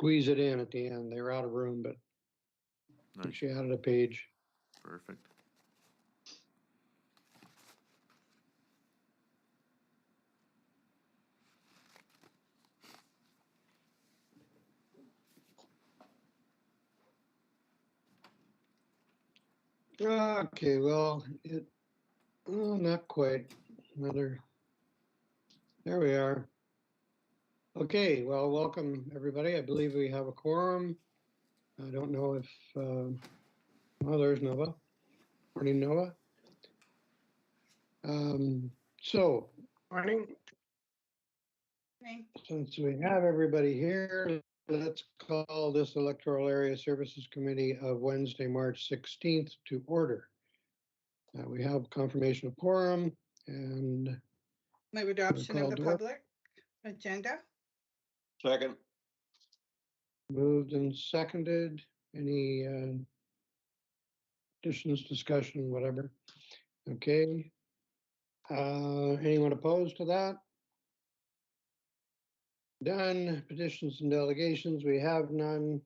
squeeze it in at the end. They were out of room, but I think she added a page. Perfect. Okay, well, not quite. There we are. Okay, well, welcome everybody. I believe we have a quorum. I don't know if, oh, there's Nova. Morning, Nova. So, Morning. since we have everybody here, let's call this Electoral Area Services Committee of Wednesday, March 16th to order. We have confirmation of quorum and Move adoption of the Call to order. public agenda. Second. moved and seconded. Any additions, discussion, whatever? Okay. Anyone opposed to that? Done. Petitions and delegations, we have none.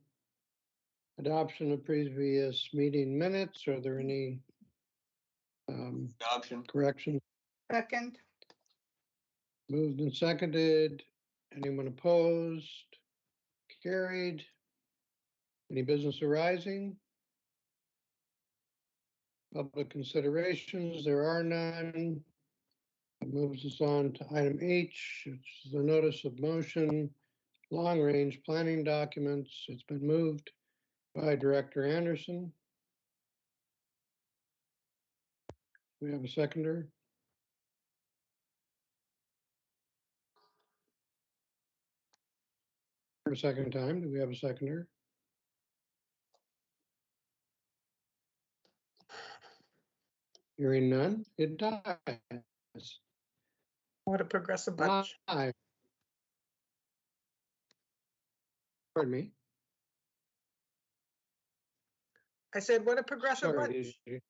Adoption of previous meeting minutes. Are there any Adoption. corrections? Second. Moved and seconded. Anyone opposed? Carried. Any business arising? Public considerations, there are none. That moves us on to item H, which is the notice of motion, long-range planning documents. It's been moved by Director Anderson. We have a seconder. For a second time, do we have a seconder? Hearing none, it dies. What a progressive bunch. Aye. Pardon me. I said, what a progressive Sorry. bunch.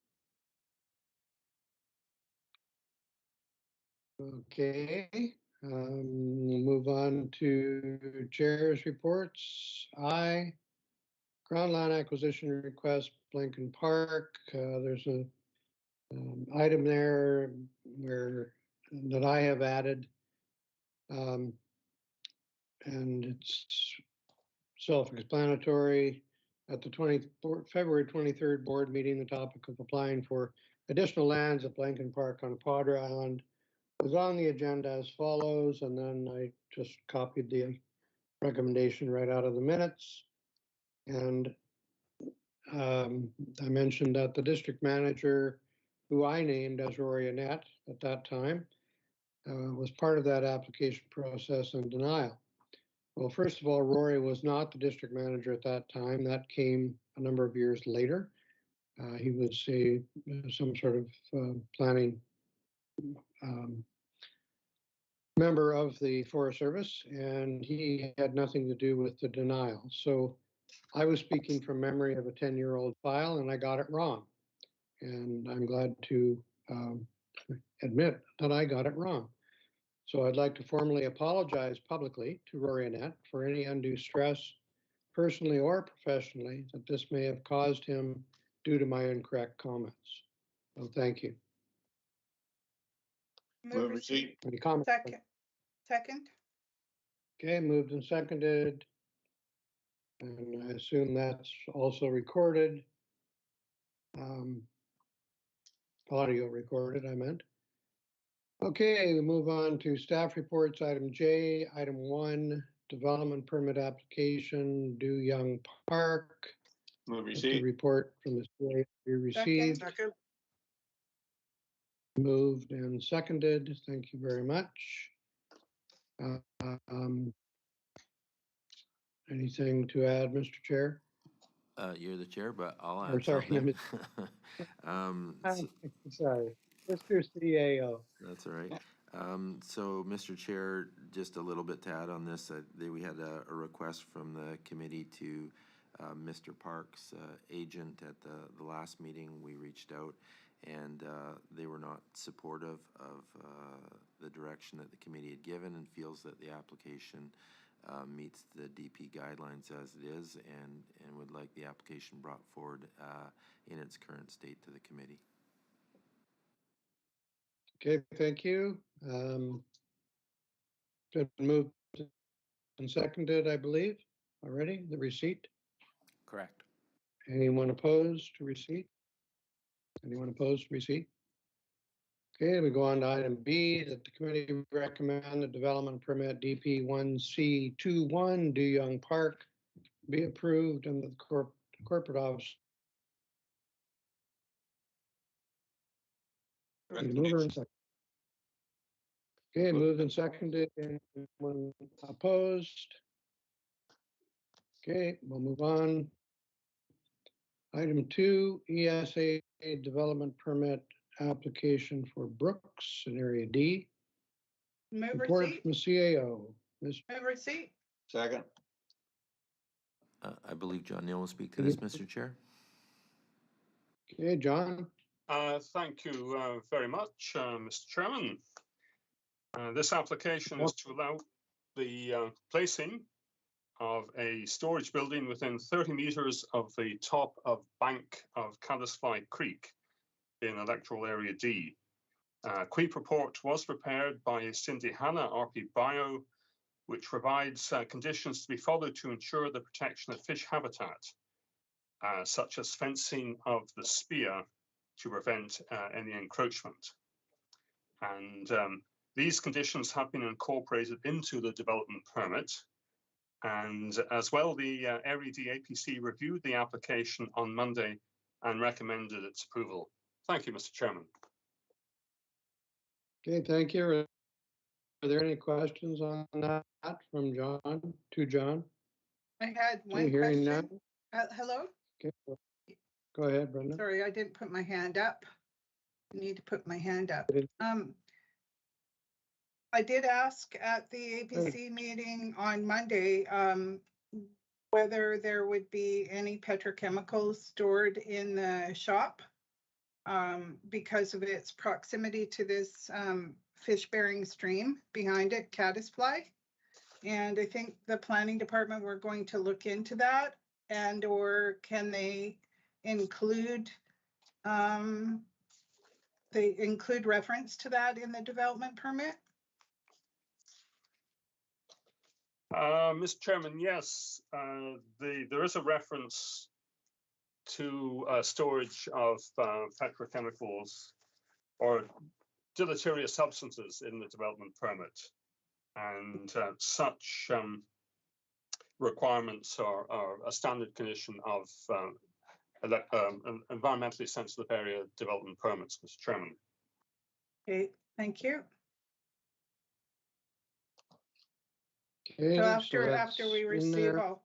Okay, we'll move on to chair's reports. Ground line acquisition request, Blinken Park. There's a item there that I have added. And it's self-explanatory. At the February 23rd board meeting, the topic of applying for additional lands at Blinken Park on Padre Island was on the agenda as follows, and then I just copied the recommendation right out of the minutes. And I mentioned that the district manager, who I named as Rory Annette at that time, was part of that application process and denial. Well, first of all, Rory was not the district manager at that time. That came a number of years later. He was some sort of planning member of the Forest Service, and he had nothing to do with the denial. So I was speaking from memory of a 10-year-old file, and I got it wrong. And I'm glad to admit that I got it wrong. So I'd like to formally apologize publicly to Rory Annette for any undue stress, personally or professionally, that this may have caused him due to my incorrect comments. So thank you. Move receipt. Any comments? Second. Okay, moved and seconded. And I assume that's also recorded. Audio recorded, I meant. Okay, we move on to staff reports. Item J, item 1, development permit application, Du Young Park. Move The receipt. report from the CA we received. Second. Moved and seconded. Thank you very much. Anything to add, Mr. Chair? You're the chair, but I'll Or add sorry, something. Sorry, Mr. CAO. That's all right. So, Mr. Chair, just a little bit to add on this. We had a request from the committee to Mr. Park's agent at the last meeting. We reached out, and they were not supportive of the direction that the committee had given, and feels that the application meets the DP guidelines as it is, and would like the application brought forward in its current state to the committee. Okay, thank you. Been moved and seconded, I believe, already, the receipt. Correct. Anyone opposed to receipt? Anyone opposed to receipt? Okay, we go on to item B, that the committee recommend the development permit DP 1C21 Du Young Park be approved and the corporate office. Mover and second. Okay, moved and seconded. Anyone opposed? Okay, we'll move on. Item 2, ESA development permit application for Brooks in Area D. Move Report receipt. from the CAO. Ms. Move receipt. Second. I believe John Neal will speak to this, Mr. Chair. Okay, John. Thank you very much, Mr. Chairman. This application is to allow the placing of a storage building within 30 meters of the top of bank of Caddisfly Creek in Electoral Area D. CWEEP report was prepared by Cindy Hanna, RP Bio, which provides conditions to be followed to ensure the protection of fish habitat, such as fencing of the spear to prevent any encroachment. And these conditions have been incorporated into the development permit. And as well, the Area D APC reviewed the application on Monday and recommended its approval. Thank you, Mr. Chairman. Okay, thank you. Are there any questions on that from John, to John? I had Okay, one hearing question. none. Hello? Okay, go ahead, Brenda. Sorry, I didn't put my hand up. I need to put my hand up. I did ask at the APC meeting on Monday whether there would be any petrochemicals stored in the shop because of its proximity to this fish-bearing stream behind it, Caddisfly. And I think the planning department were going to look into that, and or can they include reference to that in the development permit? Mr. Chairman, yes, there is a reference to storage of petrochemicals or deleterious substances in the development permit. And such requirements are a standard condition of environmentally sensitive area development permits, Mr. Chairman. Okay, thank you. Okay, So after we receive all.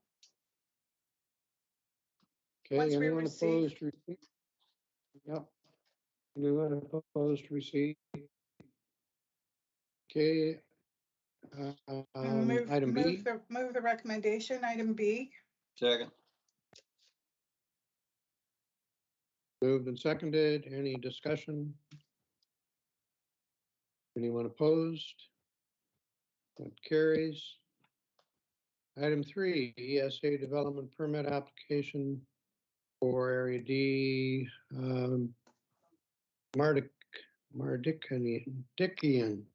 Okay, once we anyone receive- opposed to receipt? Yep. Anyone opposed to receipt? Okay. Item B. Move the recommendation, item B. Second. Moved and seconded. Any discussion? Anyone opposed? That carries. Item 3, ESA development permit application for Area D, Dickian.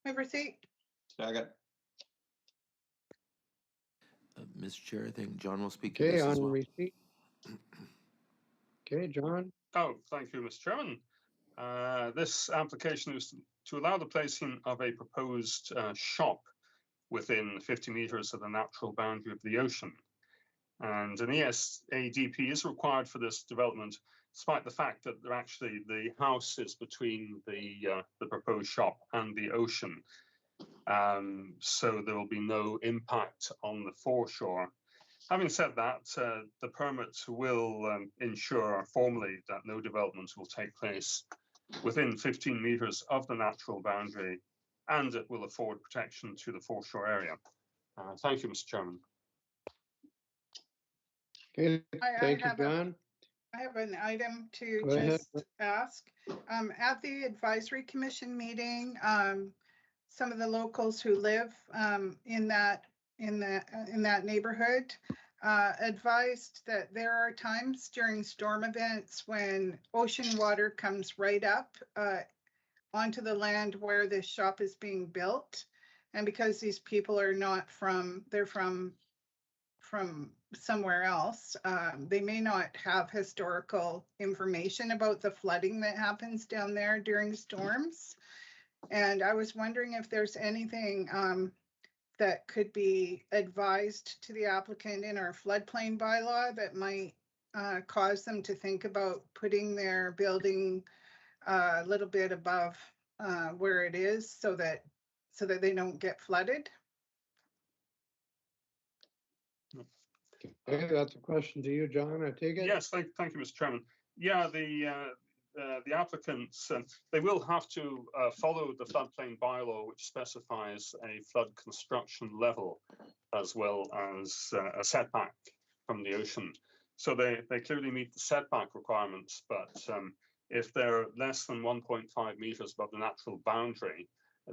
Move receipt. Second. Mr. Chair, I think John will speak to Okay, this as on well. receipt. Okay, John. Oh, thank you, Mr. Chairman. This application is to allow the placing of a proposed shop within 50 meters of the natural boundary of the ocean. And an ESADP is required for this development, despite the fact that the house is between the proposed shop and the ocean. So there will be no impact on the foreshore. Having said that, the permit will ensure formally that no development will take place within 15 meters of the natural boundary, and it will afford protection to the foreshore area. Thank you, Mr. Chairman. Okay, thank you, John. I have an item to Go ahead. just ask. At the advisory commission meeting, some of the locals who live in that in that neighborhood advised that there are times during storm events when ocean water comes right up onto the land where this shop is being built. And because these people are not they're from somewhere else, they may not have historical information about the flooding that happens down there during storms. And I was wondering if there's anything that could be advised to the applicant in our floodplain bylaw that might cause them to think about putting their building a little bit above where it is so that they don't get flooded. Okay, that's a question to you, John, I take it? Yes, thank you, Mr. Chairman. Yeah, the applicants, they will have to follow the floodplain bylaw, which specifies a flood construction level as well as a setback from the ocean. So they clearly meet the setback requirements, but if they're less than 1.5 meters above the natural boundary,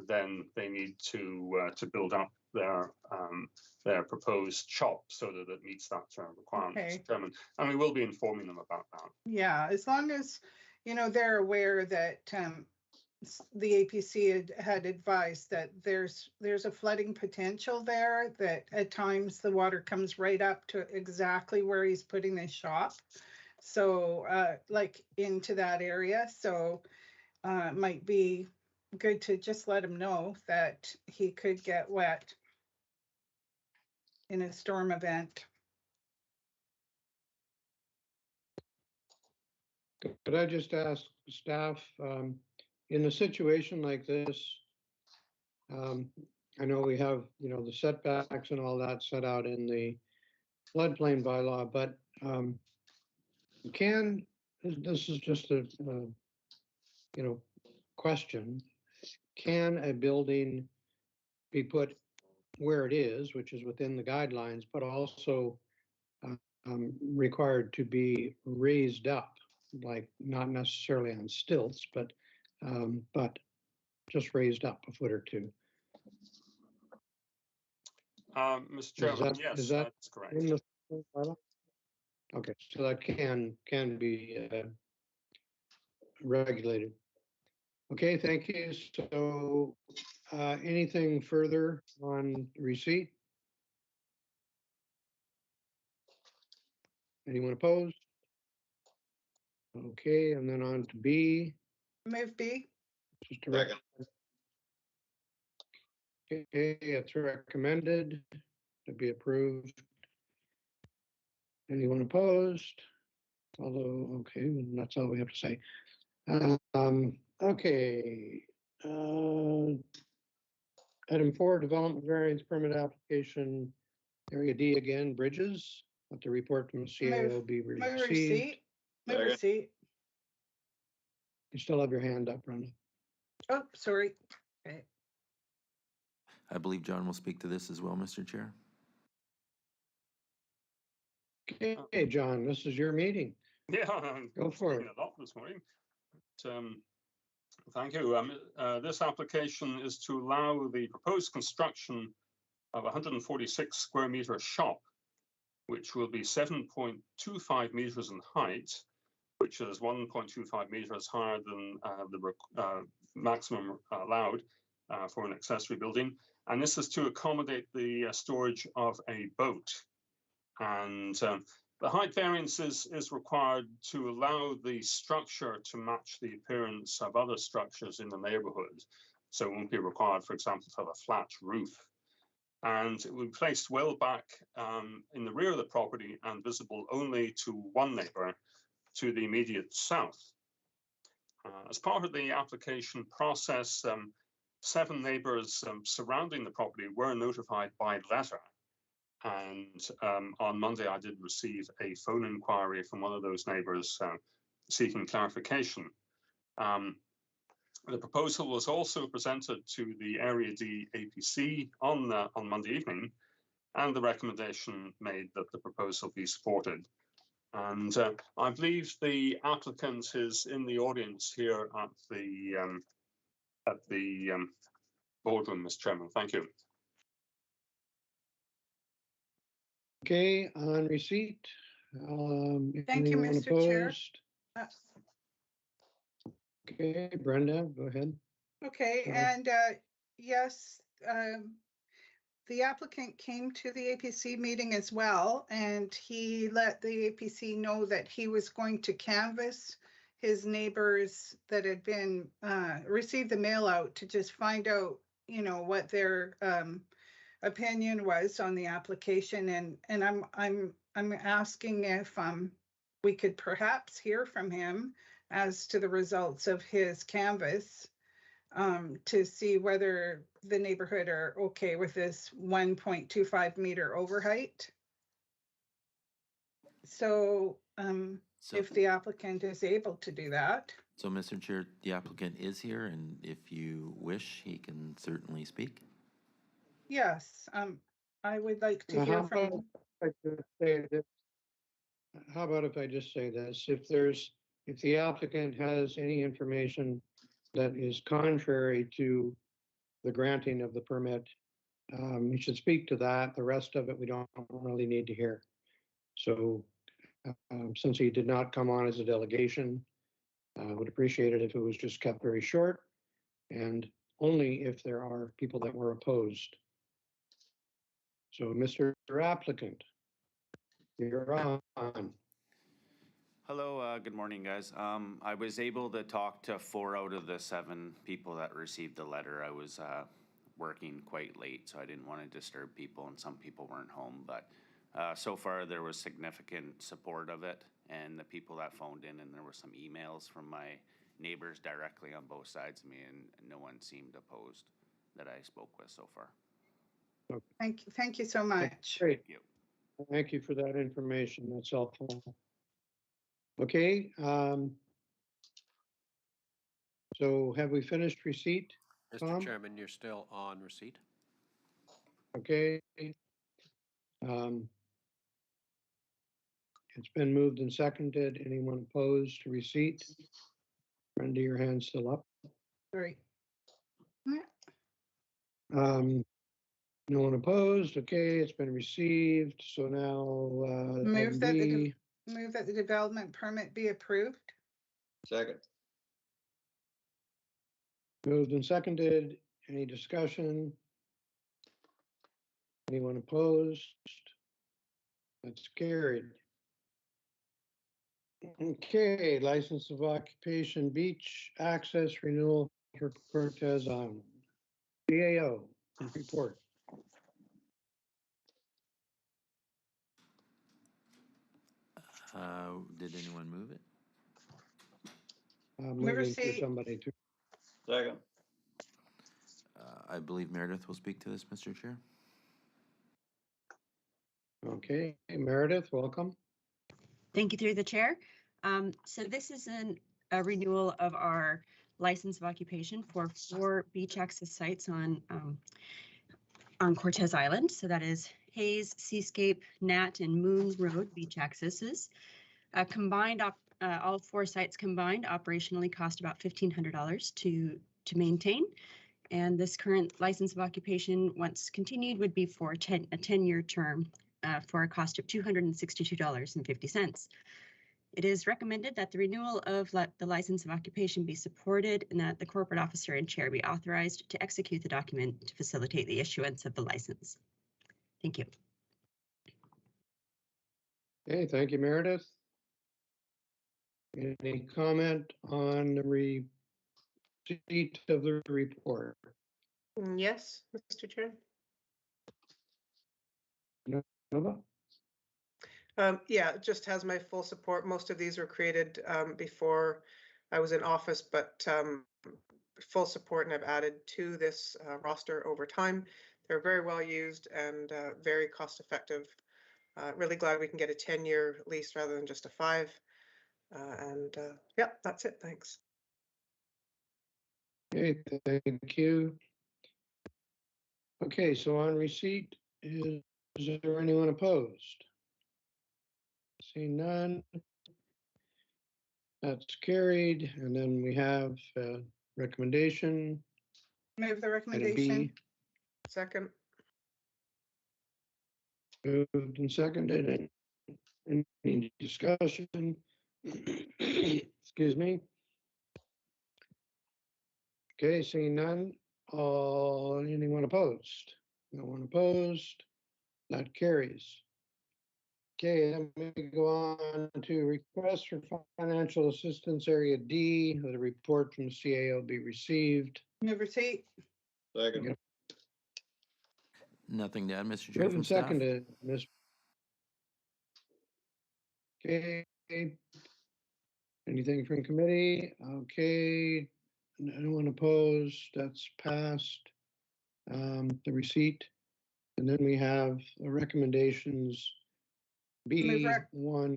then they need to build up their proposed shop so that it meets that requirement, Okay. Mr. Chairman. And we will be informing them about that. Yeah, as long as, they're aware that the APC had advised that there's a flooding potential there, that at times the water comes right up to exactly where he's putting the shop. So like into that area. So it might be good to just let him know that he could get wet in a storm event. Could I just ask staff, in a situation like this, I know we have, the setbacks and all that set out in the floodplain bylaw, but this is just a, question, can a building be put where it is, which is within the guidelines, but also required to be raised up, like not necessarily on stilts, but just raised up a foot or two? Mr. Chairman, yes, is that that's correct. in the bylaw? Okay, so that can be regulated. Okay, thank you. So anything further on receipt? Anyone opposed? Okay, and then on to B. Move B. Just a second. Okay, it's recommended to be approved. Anyone opposed? Although, okay, that's all we have to say. Okay. Item 4, development variance permit application, area D again, bridges. Let the report from the CAO be Move received. receipt. Move receipt. You still have your hand up, Brenda. Oh, sorry. Okay. I believe John will speak to this as well, Mr. Chair. Okay, John, this is your meeting. Yeah, Go for it. A lot this morning. Thank you. This application is to allow the proposed construction of a 146 square meter shop, which will be 7.25 meters in height, which is 1.25 meters higher than the maximum allowed for an accessory building. And this is to accommodate the storage of a boat. And the height variance is required to allow the structure to match the appearance of other structures in the neighborhood. So it won't be required, for example, to have a flat roof. And it will be placed well back in the rear of the property and visible only to one neighbor to the immediate south. As part of the application process, 7 neighbors surrounding the property were notified by letter. And on Monday, I did receive a phone inquiry from one of those neighbors seeking clarification. The proposal was also presented to the Area D APC on Monday evening, and the recommendation made that the proposal be supported. And I believe the applicant is in the audience here at the boardroom, Mr. Chairman. Thank you. Okay, on receipt. Thank you, Anyone Mr. Chair. opposed? Uh, Okay, Brenda, go ahead. Okay, Sorry. and yes, the applicant came to the APC meeting as well, and he let the APC know that he was going to canvass his neighbors that had been received the mail out to just find out, you know, what their opinion was on the application, and I'm asking if we could perhaps hear from him as to the results of his canvass, to see whether the neighborhood are okay with this 1.25 meter overheight. So So, if the applicant is able to do that. so Mr. Chair, the applicant is here, and if you wish, he can certainly speak. Yes, I would like to How hear about from him. if I just say this? How about if I just say this? If the applicant has any information that is contrary to the granting of the permit, you should speak to that. The rest of it, we don't really need to hear. So since he did not come on as a delegation, I would appreciate it if it was just kept very short and only if there are people that were opposed. So, Mr. Applicant, you're on. Hello, good morning, guys. I was able to talk to 4 out of the 7 people that received the letter. I was working quite late, so I didn't want to disturb people, and some people weren't home. But so far, there was significant support of it, and the people that phoned in, and there were some emails from my neighbors directly on both sides of me, and no one seemed opposed that I spoke with so far. Thank you so much. Great. Thank you. Thank you for that information. That's helpful. Okay. So have we finished receipt? Mr. Tom? Chairman, you're still on receipt. Okay. It's been moved and seconded. Anyone opposed to receipt? Brenda, your hand's still up. Great. No one opposed. Okay, it's been received. So now Move that B. move that the development permit be approved. Second. Moved and seconded. Any discussion? Anyone opposed? That's carried. Okay, license of occupation beach access renewal for Cortez Island. GAO, report. Did anyone move it? I'm Move waiting for receipt. somebody to. Second. I believe Meredith will speak to this, Mr. Chair. Okay, Meredith, welcome. Thank you through the chair. So this is a renewal of our license of occupation for 4 beach access sites on Cortez Island. So that is Hayes, Seascape, Nat, and Moon Road beach accesses. Combined, all 4 sites combined operationally cost about $1,500 to maintain. And this current license of occupation, once continued, would be for a 10-year term for a cost of $262.50. It is recommended that the renewal of the license of occupation be supported and that the corporate officer and chair be authorized to execute the document to facilitate the issuance of the license. Thank you. Okay, thank you, Meredith. Any comment on the receipt of the report? Yes, Mr. Chair. Nova? Yeah, it just has my full support. Most of these were created before I was in office, but full support, and I've added to this roster over time. They're very well used and very cost effective. Really glad we can get a 10-year lease rather than just a 5. Yeah, that's it. Thanks. Okay, thank you. Okay, so on receipt, is there anyone opposed? Seeing none. That's carried, and then we have recommendation, Move the item recommendation. B. Second. Moved and seconded. Any discussion? Excuse me. Okay, seeing none. Anyone opposed? No one opposed. That carries. Okay, then we go on to request for financial assistance area D, that a report from CAO be received. Move receipt. Second. Nothing to add, Mr. Chair, Moved from and staff? seconded, Ms. Okay. Anything from committee? Okay. Anyone opposed? That's passed. The receipt. And then we have the recommendations B1,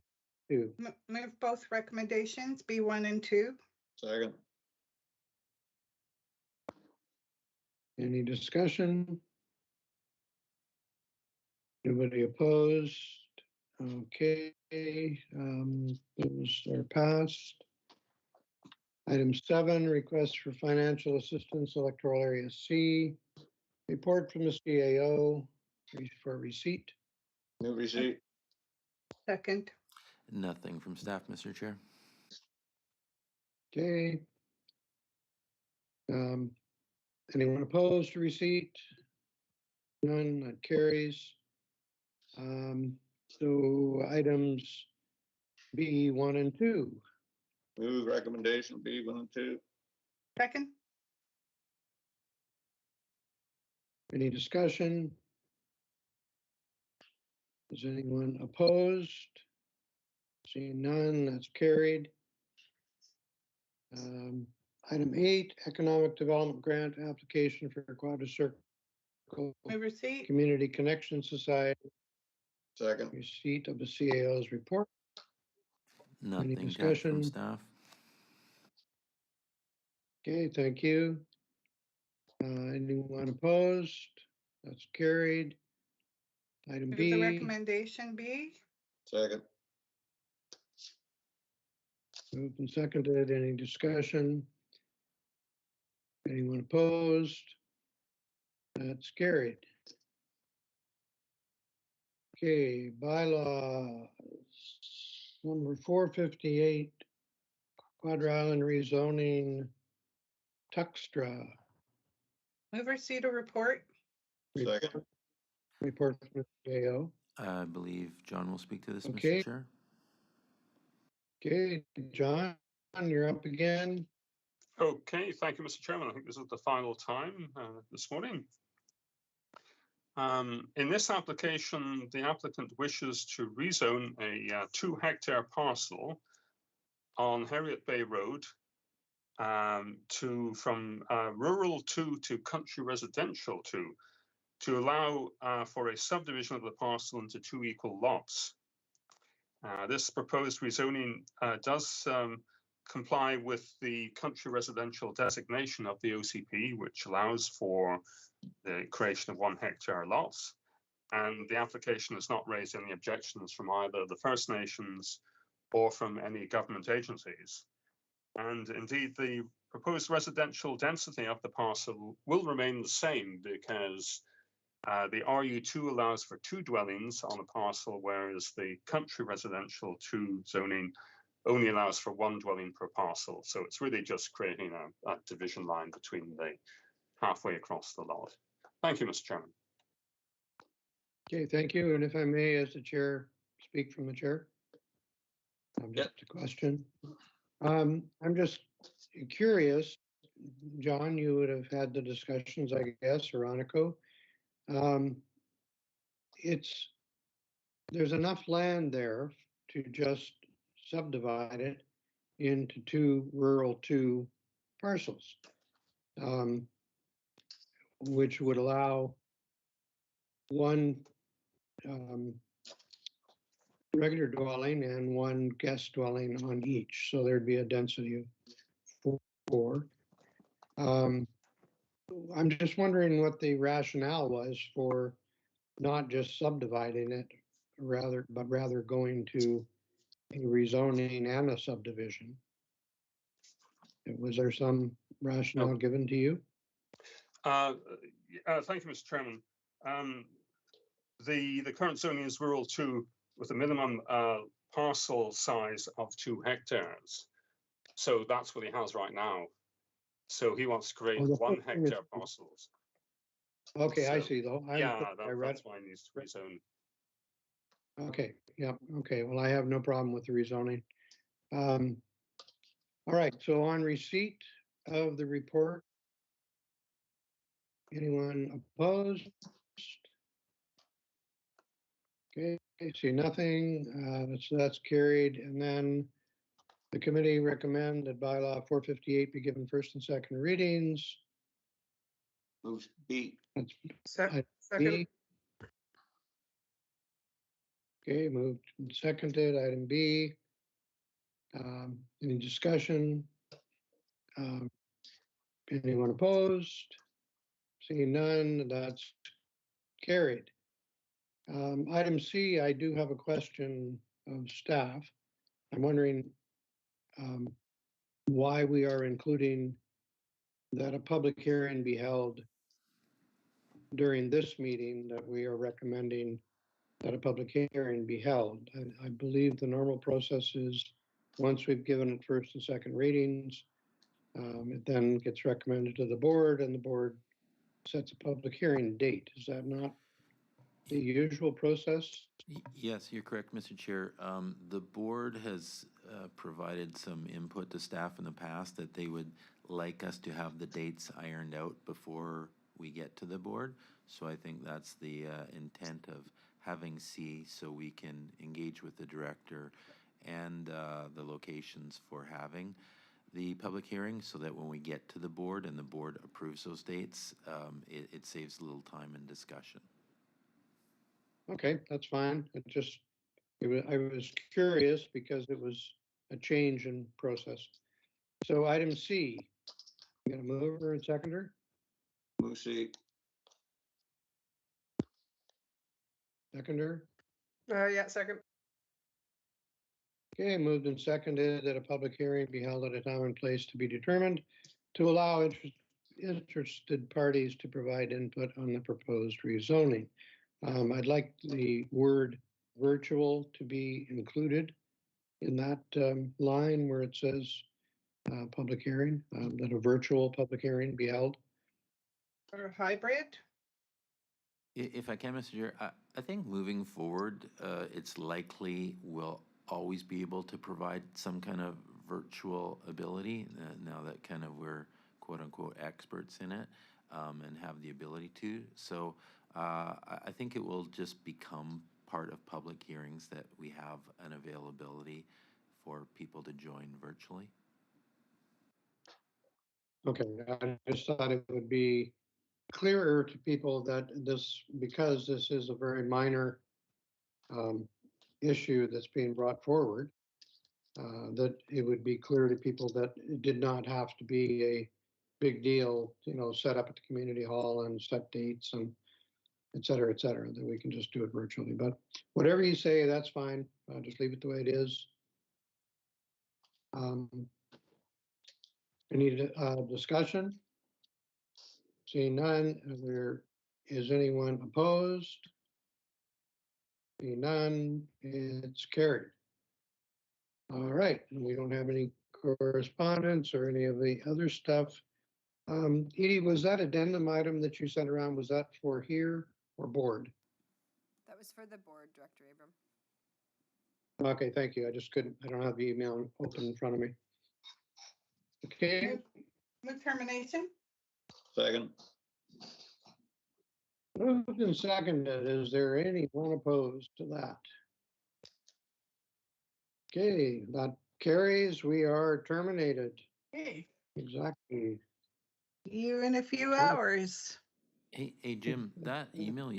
2. Move both recommendations, B1 and 2. Second. Any discussion? Anybody opposed? Okay, those are passed. Item 7, request for financial assistance, electoral area C. Report from the CAO for receipt. Move receipt. Second. Nothing from staff, Mr. Chair. Okay. Anyone opposed to receipt? None, that carries. So items B1 and 2. Move recommendation B1 and 2. Second. Any discussion? Is anyone opposed? Seeing none, that's carried. Item 8, economic development grant application for Quadra Circle Move receipt. Community Connection Society. Second. Receipt of the CAO's report. Nothing to add from discussion? staff? Okay, thank you. Anyone opposed? That's carried. Item Move the B, recommendation B. Second. moved and seconded. Any discussion? Anyone opposed? That's carried. Okay, bylaws. Number 458, Quadra Island rezoning, Tuxtra. Move receipt of report. Second. Report from the CAO. I believe John will speak to this, Okay. Mr. Chair. Okay, John, you're up again. Okay, thank you, Mr. Chairman. I think this is the final time this morning. In this application, the applicant wishes to rezone a 2-hectare parcel on Harriet Bay Road from rural 2 to country residential 2 to allow for a subdivision of the parcel into 2 equal lots. This proposed rezoning does comply with the country residential designation of the OCP, which allows for the creation of 1-hectare lots. And the application has not raised any objections from either the First Nations or from any government agencies. And indeed, the proposed residential density of the parcel will remain the same because the RU2 allows for 2 dwellings on a parcel, whereas the country residential 2 zoning only allows for 1 dwelling per parcel. So it's really just creating a division line between the halfway across the lot. Thank you, Mr. Chairman. Okay, thank you. And if I may, as the chair, speak from the chair. Just a question. I'm just curious, John, you would have had the discussions, I guess, Veronica. There's enough land there to just subdivide it into 2 rural 2 parcels, which would allow 1 regular dwelling and 1 guest dwelling on each. So there'd be a density of 4. I'm just wondering what the rationale was for not just subdividing it, but rather going to a rezoning and a subdivision. Was there some rationale given to you? Thank you, Mr. Chairman. the current zoning is rural 2 with a minimum parcel size of 2 hectares. So that's what he has right now. So he wants to create Oh, the 1 whole thing is- hectare parcels. Okay, I So, see. Yeah, I read that's why he needs to rezone. Okay, yeah, okay. Well, I have no problem with the rezoning. All right, so on receipt of the report, anyone opposed? Okay, I see nothing. So that's carried. And then the committee recommend that bylaw 458 be given first and second readings. Move B. That's Second. B. Okay, moved and seconded. Item B. Any discussion? Anyone opposed? Seeing none, that's carried. Item C, I do have a question of staff. I'm wondering why we are including that a public hearing be held during this meeting, that we are recommending that a public hearing be held. I believe the normal process is once we've given it first and second readings, it then gets recommended to the board and the board sets a public hearing date. Is that not the usual process? Yes, you're correct, Mr. Chair. The board has provided some input to staff in the past that they would like us to have the dates ironed out before we get to the board. So I think that's the intent of having C, so we can engage with the director and the locations for having the public hearing, so that when we get to the board and the board approves those dates, it saves a little time and discussion. Okay, that's fine. I was curious because it was a change in process. So item C, you got a mover and seconder? Move C. Seconder? Yeah, second. Okay, moved and seconded that a public hearing be held at a time and place to be determined to allow interested parties to provide input on the proposed rezoning. I'd like the word virtual to be included in that line where it says public hearing, that a virtual public hearing be held. Or hybrid? If I can, Mr. Chair, I think moving forward, it's likely we'll always be able to provide some kind of virtual ability now that kind of we're quote unquote experts in it and have the ability to. So I think it will just become part of public hearings that we have an availability for people to join virtually. Okay, I just thought it would be clearer to people that because this is a very minor issue that's being brought forward, that it would be clear to people that it did not have to be a big deal, set up at the community hall and set dates and et cetera, that we can just do it virtually. But whatever you say, that's fine. Just leave it the way it is. Any discussion? Seeing none, is anyone opposed? Seeing none, it's carried. All right, and we don't have any correspondence or any of the other stuff. Edie, was that addendum item that you sent around, was that for here or board? That was for the board, Director Abram. Okay, thank you. I don't have the email open in front of me. Okay, Move termination? Second. moved and seconded. Is there anyone opposed to that? Okay, that carries. We are terminated. Hey, Exactly. you in a few Oh. hours. Hey, Jim, that email you